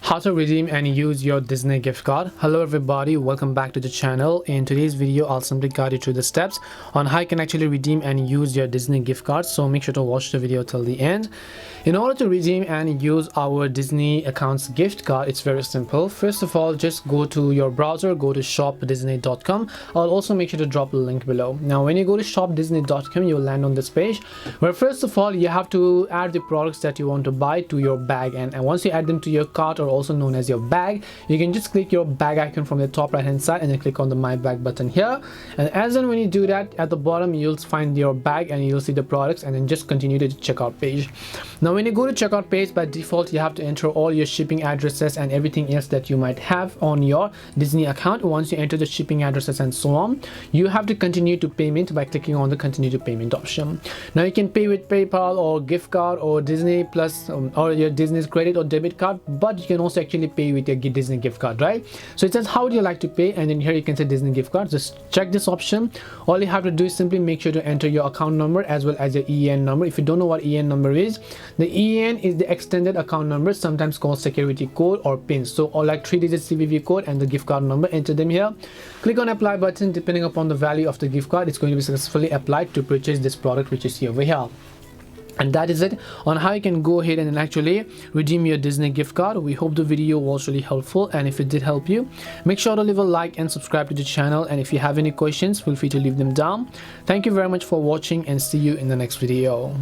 How to redeem and use your Disney gift card. Hello everybody, welcome back to the channel. In today's video I'll simply guide you through the steps on how you can actually redeem and use your Disney gift card, so make sure to watch the video till the end. In order to redeem and use our Disney account's gift card, it's very simple. First of all, just go to your browser, go to shopdisney.com. I'll also make sure to drop a link below. Now when you go to shopdisney.com, you'll land on this page where first of all you have to add the products that you want to buy to your bag, and once you add them to your cart, or also known as your bag, you can just click your bag icon from the top right hand side and then click on the my bag button here, and as and when you do that, at the bottom you'll find your bag and you'll see the products, and then just continue to the checkout page. Now when you go to checkout page, by default you have to enter all your shipping addresses and everything else that you might have on your Disney account. Once you enter the shipping addresses and so on, you have to continue to payment by clicking on the continue to payment option. Now you can pay with PayPal or gift card or Disney Plus or your Disney's credit or debit card, but you can also actually pay with your Disney gift card, right? So it says how do you like to pay, and then here you can say Disney gift card. Just check this option. All you have to do is simply make sure to enter your account number as well as your EIN number. If you don't know what EIN number is, the EIN is the extended account number, sometimes called security code or PIN. So or like 3-digit CVV code and the gift card number, enter them here. Click on apply button. Depending upon the value of the gift card, it's going to be successfully applied to purchase this product which is here over here. And that is it on how you can go ahead and actually redeem your Disney gift card. We hope the video was really helpful, and if it did help you, make sure to leave a like and subscribe to the channel, and if you have any questions, feel free to leave them down. Thank you very much for watching, and see you in the next video.